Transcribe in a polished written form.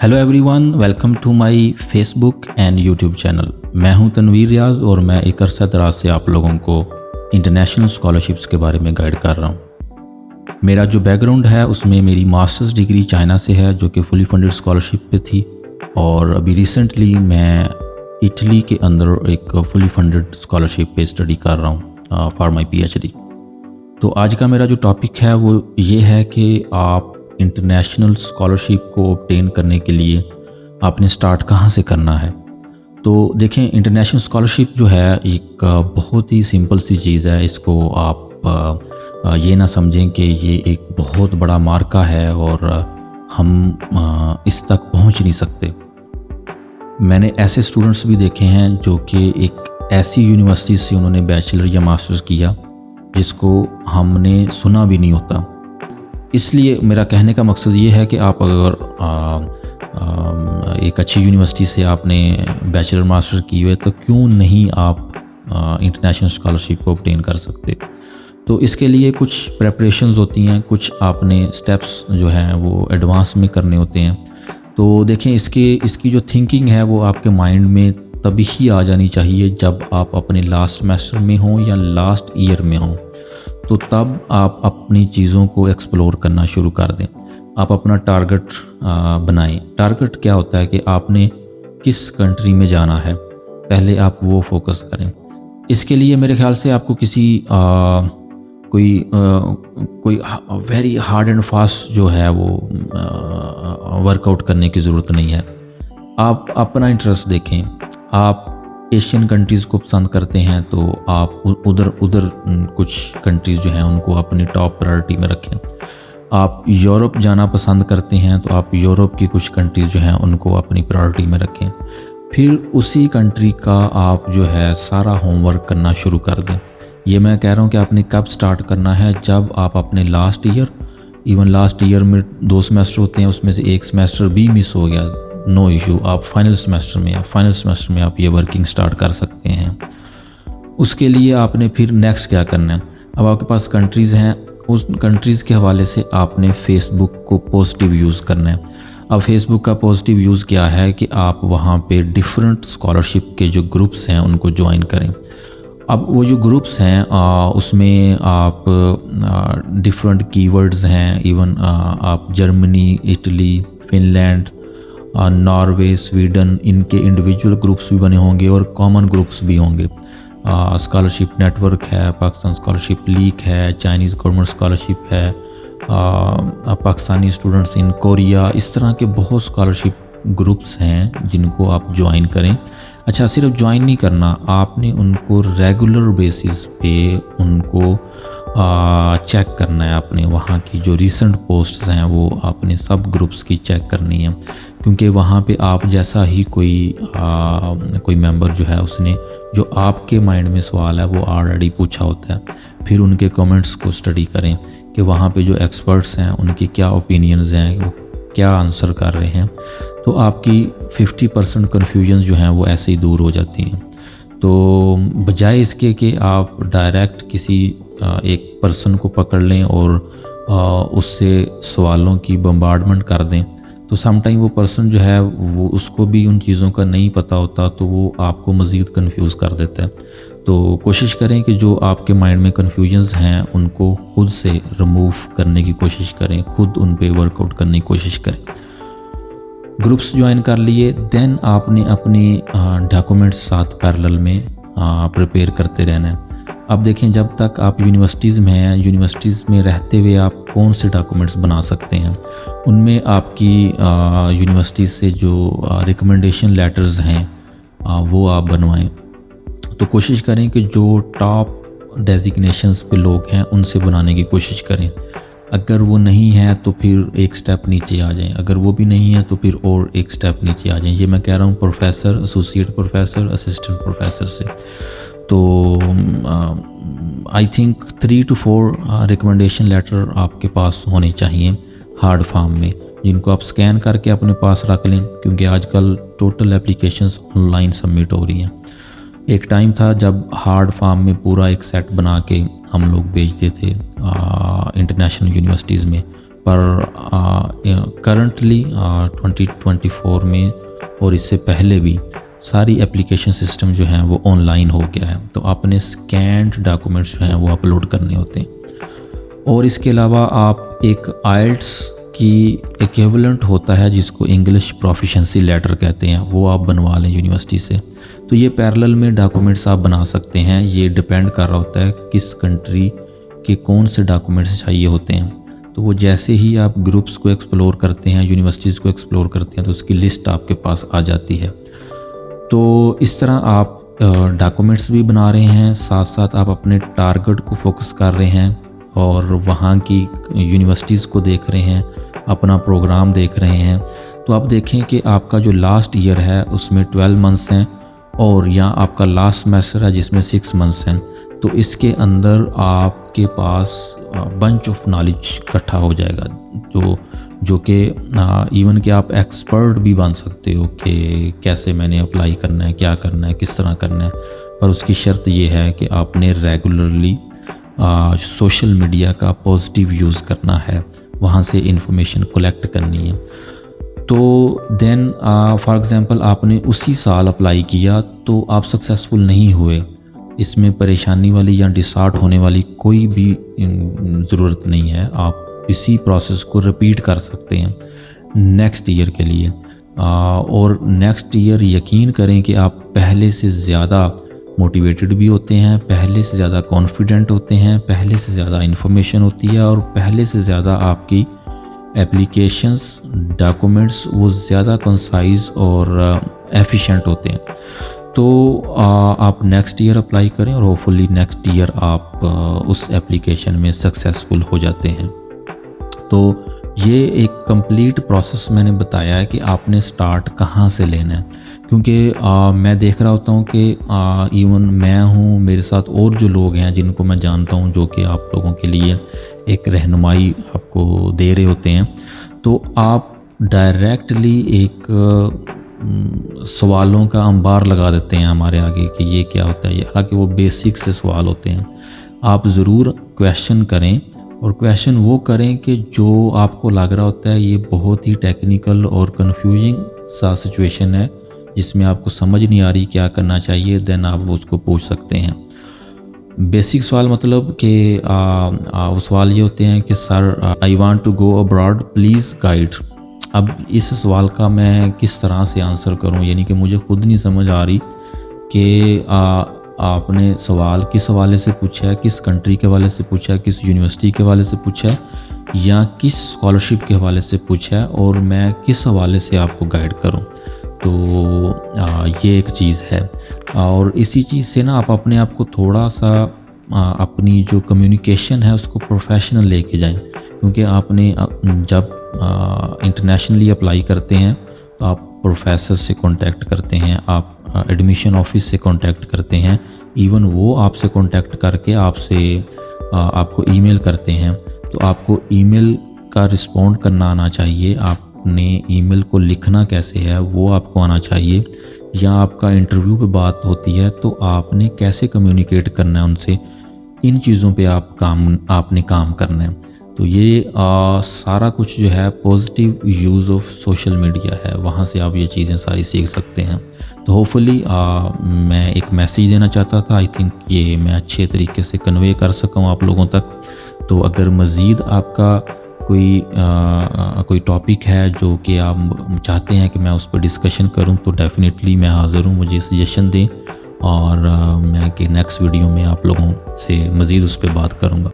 Hello everyone, welcome to my Facebook and YouTube channel. मैं हूं तनवीर रियाज और मैं एक अरसा दराज से आप लोगों को इंटरनेशनल स्कॉलरशिप्स के बारे में गाइड कर रहा हूं। मेरा जो बैकग्राउंड है उसमें मेरी मास्टर्स डिग्री चाइना से है जो कि फुली फंडेड स्कॉलरशिप पे थी, और अभी रिसेंटली मैं इटली के अंदर एक फुली फंडेड स्कॉलरशिप पे स्टडी कर रहा हूँ फॉर माई PhD। तो आज का मेरा जो टॉपिक है वो ये है कि आप इंटरनेशनल स्कॉलरशिप को ऑब्टेन करने के लिए आपने स्टार्ट कहाँ से करना है। तो देखें, इंटरनेशनल स्कॉलरशिप जो है एक बहुत ही सिंपल सी चीज़ है। इसको आप ये ना समझें कि ये एक बहुत बड़ा मार्का है और हम इस तक पहुँच नहीं सकते। मैंने ऐसे स्टूडेंट्स भी देखे हैं जो कि एक ऐसी यूनिवर्सिटी से उन्होंने बैचलर या मास्टर्स किया जिसको हमने सुना भी नहीं होता। इसलिए मेरा कहने का मकसद ये है कि आप अगर एक अच्छी यूनिवर्सिटी से आपने बैचलर मास्टर की हुए तो क्यों नहीं आप इंटरनेशनल स्कॉलरशिप को ऑब्टेन कर सकते। तो इसके लिए कुछ प्रेपरेशंस होती हैं, कुछ आपने स्टेप्स जो हैं वो एडवांस में करने होते हैं। तो देखें, इसकी जो थिंकिंग है वो आपके माइंड में तभी ही आ जानी चाहिए जब आप अपने लास्ट सेमेस्टर में हों या लास्ट ईयर में हों। तो तब आप अपनी चीज़ों को एक्सप्लोर करना शुरू कर दें। आप अपना टारगेट बनाएं। टारगेट क्या होता है कि आपने किस कंट्री में जाना है, पहले आप वो फोकस करें। इसके लिए मेरे ख्याल से आपको किसी कोई वेरी हार्ड एंड फास्ट जो है वो वर्कआउट करने की ज़रूरत नहीं है। आप अपना इंटरेस्ट देखें। आप एशियन कंट्रीज़ को पसंद करते हैं तो आप उधर कुछ कंट्रीज़ जो हैं उनको अपनी टॉप प्रायोरिटी में रखें। आप यूरोप जाना पसंद करते हैं तो आप यूरोप की कुछ कंट्रीज़ जो हैं उनको अपनी प्रायोरिटी में रखें। फिर उसी कंट्री का आप जो है सारा होमवर्क करना शुरू कर दें। ये मैं कह रहा हूँ कि आपने कब स्टार्ट करना है, जब आप अपने लास्ट ईयर में 2 सेमेस्टर होते हैं, उसमें से एक सेमेस्टर भी मिस हो गया, नो इशू, आप फाइनल सेमेस्टर में आप ये वर्किंग स्टार्ट कर सकते हैं। उसके लिए आपने फिर नेक्स्ट क्या करना है। अब आपके पास कंट्रीज़ हैं, उस कंट्रीज़ के हवाले से आपने फेसबुक को पॉजिटिव यूज़ करना है। अब फेसबुक का पॉजिटिव यूज़ क्या है कि आप वहाँ पे डिफरेंट स्कॉलरशिप के जो ग्रुप्स हैं उनको ज्वाइन करें। अब वो जो ग्रुप्स हैं उसमें आप डिफरेंट कीवर्ड्स हैं, इवन आप Germany, Italy, Finland, Norway, Sweden, इनके इंडिविजुअल ग्रुप्स भी बने होंगे और कॉमन ग्रुप्स भी होंगे। स्कॉलरशिप नेटवर्क है, पाकिस्तान स्कॉलरशिप लीग है, चाइनीज़ गवर्नमेंट स्कॉलरशिप है, पाकिस्तानी स्टूडेंट्स इन कोरिया, इस तरह के बहुत स्कॉलरशिप ग्रुप्स हैं जिनको आप ज्वाइन करें। अच्छा, सिर्फ ज्वाइन नहीं करना, आपने उनको रेगुलर बेसिस पे उनको चेक करना है। आपने वहाँ की जो रीसेंट पोस्ट्स हैं वो आपने सब ग्रुप्स की चेक करनी है, क्योंकि वहाँ पे आप जैसा ही कोई मेंबर जो है उसने जो आपके माइंड में सवाल है वो ऑलरेडी पूछा होता है। फिर उनके कमेंट्स को स्टडी करें कि वहाँ पे जो एक्सपर्ट्स हैं उनकी क्या ओपिनियंस हैं, वो क्या आंसर कर रहे हैं। तो आपकी 50% कन्फ्यूजन्स जो हैं वो ऐसे ही दूर हो जाती हैं। तो बजाय इसके कि आप डायरेक्ट किसी एक पर्सन को पकड़ लें और उससे सवालों की बम्बार्डमेंट कर दें, तो समटाइम वो पर्सन जो है वो उसको भी उन चीज़ों का नहीं पता होता, तो वो आपको मज़ीद कंफ्यूज कर देता है। तो कोशिश करें कि जो आपके माइंड में कन्फ्यूजन्स हैं उनको खुद से रिमूव करने की कोशिश करें, खुद उन पे वर्कआउट करने की कोशिश करें। ग्रुप्स ज्वाइन कर लिए, देन आपने अपनी डॉक्यूमेंट्स साथ पैरेलल में प्रिपेयर करते रहना है। अब देखें, जब तक आप यूनिवर्सिटीज़ में हैं, यूनिवर्सिटीज़ में रहते हुए आप कौन से डॉक्यूमेंट्स बना सकते हैं, उनमें आपकी यूनिवर्सिटी से जो रिकमेंडेशन लेटर्स हैं वो आप बनवाएं। तो कोशिश करें कि जो टॉप डेजिग्नेशंस पे लोग हैं उनसे बनाने की कोशिश करें। अगर वो नहीं है तो फिर एक स्टेप नीचे आ जाएं, अगर वो भी नहीं है तो फिर और एक स्टेप नीचे आ जाएं। ये मैं कह रहा हूँ professor, associate professor, assistant professor से। तो I think 3 to 4 recommendation letter आपके पास होने चाहिए हार्ड फॉर्म में, जिनको आप स्कैन करके अपने पास रख लें, क्योंकि आजकल टोटल एप्लीकेशंस ऑनलाइन सबमिट हो रही हैं। एक टाइम था जब हार्ड फॉर्म में पूरा एक सेट बना के हम लोग भेजते थे इंटरनेशनल यूनिवर्सिटीज़ में, پر کرنٹلی 2024 میں اور اس سے پہلے بھی ساری اپلیکیشن سسٹم جو ہیں وہ آن لائن ہو گیا ہے. تو آپ نے اسکینڈ ڈاکومنٹس جو ہیں وہ اپلوڈ کرنے ہوتے ہیں. اور اس کے علاوہ آپ ایک آئلٹس کی ایکویولنٹ ہوتا ہے جس کو انگلش پروفیشنسی لیٹر کہتے ہیں، وہ آپ بنوا لیں یونیورسٹی سے. تو یہ پیرلل میں ڈاکومنٹس آپ بنا سکتے ہیں. یہ ڈپینڈ کر رہا ہوتا ہے کس کنٹری کے کون سے ڈاکومنٹس چاہیے ہوتے ہیں. تو وہ جیسے ہی آپ گروپس کو ایکسپلور کرتے ہیں، یونیورسٹیز کو ایکسپلور کرتے ہیں، تو اس کی لسٹ آپ کے پاس آ جاتی ہے. تو اس طرح آپ ڈاکومنٹس بھی بنا رہے ہیں، ساتھ ساتھ آپ اپنے ٹارگٹ کو فوکس کر رہے ہیں اور وہاں کی یونیورسٹیز کو دیکھ رہے ہیں، اپنا پروگرام دیکھ رہے ہیں. تو آپ دیکھیں کہ آپ کا جو لاسٹ ایئر ہے اس میں 12 منتھس ہیں اور یا آپ کا لاسٹ سیمیسٹر ہے جس میں 6 منتھس ہیں. تو اس کے اندر آپ کے پاس بنچ آف نالج اکٹھا ہو جائے گا جو کہ ایون کہ آپ ایکسپرٹ بھی بن سکتے ہو کہ کیسے میں نے اپلائی کرنا ہے، کیا کرنا ہے، کس طرح کرنا ہے. پر اس کی شرط یہ ہے کہ آپ نے ریگولرلی سوشل میڈیا کا پازیٹیو یوز کرنا ہے، وہاں سے انفارمیشن کلیکٹ کرنی ہے. تو دین فار ایگزامپل آپ نے اسی سال اپلائی کیا تو آپ سکسیزفل نہیں ہوئے، اس میں پریشانی والی یا ڈسارٹ ہونے والی کوئی بھی ضرورت نہیں ہے. آپ اسی پروسیس کو رپیٹ کر سکتے ہیں نیکسٹ ایئر کے لیے. اور نیکسٹ ایئر یقین کریں کہ آپ پہلے سے زیادہ موٹیویٹڈ بھی ہوتے ہیں، پہلے سے زیادہ کانفیڈنٹ ہوتے ہیں، پہلے سے زیادہ انفارمیشن ہوتی ہے اور پہلے سے زیادہ آپ کی اپلیکیشنز، ڈاکومنٹس وہ زیادہ کنسائز اور ایفیشینٹ ہوتے ہیں. تو آپ نیکسٹ ایئر اپلائی کریں اور ہوپفلی نیکسٹ ایئر آپ اس اپلیکیشن میں سکسیزفل ہو جاتے ہیں. تو یہ ایک کمپلیٹ پروسیس میں نے بتایا ہے کہ آپ نے سٹارٹ کہاں سے لینا ہے. کیونکہ میں دیکھ رہا ہوتا ہوں کہ ایون میں ہوں، میرے ساتھ اور جو لوگ ہیں جن کو میں جانتا ہوں جو کہ آپ لوگوں کے لیے ایک رہنمائی آپ کو دے رہے ہوتے ہیں. تو آپ ڈائریکٹلی ایک سوالوں کا انبار لگا دیتے ہیں ہمارے آگے کہ یہ کیا ہوتا ہے. حالانکہ وہ بیسک سے سوال ہوتے ہیں. آپ ضرور کویشچن کریں اور کویشچن وہ کریں کہ جو آپ کو لگ رہا ہوتا ہے یہ بہت ہی ٹیکنیکل اور کنفیوزنگ سا سچویشن ہے جس میں آپ کو سمجھ نہیں آ رہی کیا کرنا چاہیے، دین آپ اس کو پوچھ سکتے ہیں. بیسک سوال مطلب کہ وہ سوال یہ ہوتے ہیں کہ sir I want to go abroad please guide. اب اس سوال کا میں کس طرح سے آنسر کروں، یعنی کہ مجھے خود نہیں سمجھ آ رہی کہ آپ نے سوال کس حوالے سے پوچھا ہے، کس کنٹری کے حوالے سے پوچھا ہے، کس یونیورسٹی کے حوالے سے پوچھا ہے یا کس اسکالرشپ کے حوالے سے پوچھا ہے اور میں کس حوالے سے آپ کو گائیڈ کروں. تو یہ ایک چیز ہے. اور اسی چیز سے نا آپ اپنے آپ کو تھوڑا سا اپنی جو کمیونیکیشن ہے اس کو پروفیشنل لے کے جائیں. کیونکہ آپ نے جب انٹرنیشنلی اپلائی کرتے ہیں تو آپ پروفیسر سے کانٹیکٹ کرتے ہیں، آپ ایڈمیشن آفس سے کانٹیکٹ کرتے ہیں، ایون وہ آپ سے کانٹیکٹ کر کے آپ کو ای میل کرتے ہیں. تو آپ کو ای میل کا رسپونڈ کرنا آنا چاہیے. آپ نے ای میل کو لکھنا کیسے ہے وہ آپ کو آنا چاہیے. یا آپ کا انٹرویو پہ بات ہوتی ہے تو آپ نے کیسے کمیونیکیٹ کرنا ہے ان سے، ان چیزوں پہ آپ نے کام کرنا ہے. تو یہ سارا کچھ جو ہے positive use of social media ہے، وہاں سے آپ یہ چیزیں ساری سیکھ سکتے ہیں. تو ہوپفلی میں ایک میسیج دینا چاہتا تھا. آئی تھنک یہ میں اچھے طریقے سے کنوے کر سکوں آپ لوگوں تک. تو اگر مزید آپ کا کوئی ٹاپک ہے جو کہ آپ چاہتے ہیں کہ میں اس پہ ڈسکشن کروں تو ڈیفینیٹلی میں حاضر ہوں، مجھے سجیشن دیں اور میں کہ نیکسٹ ویڈیو میں آپ لوگوں سے مزید اس پہ بات کروں گا.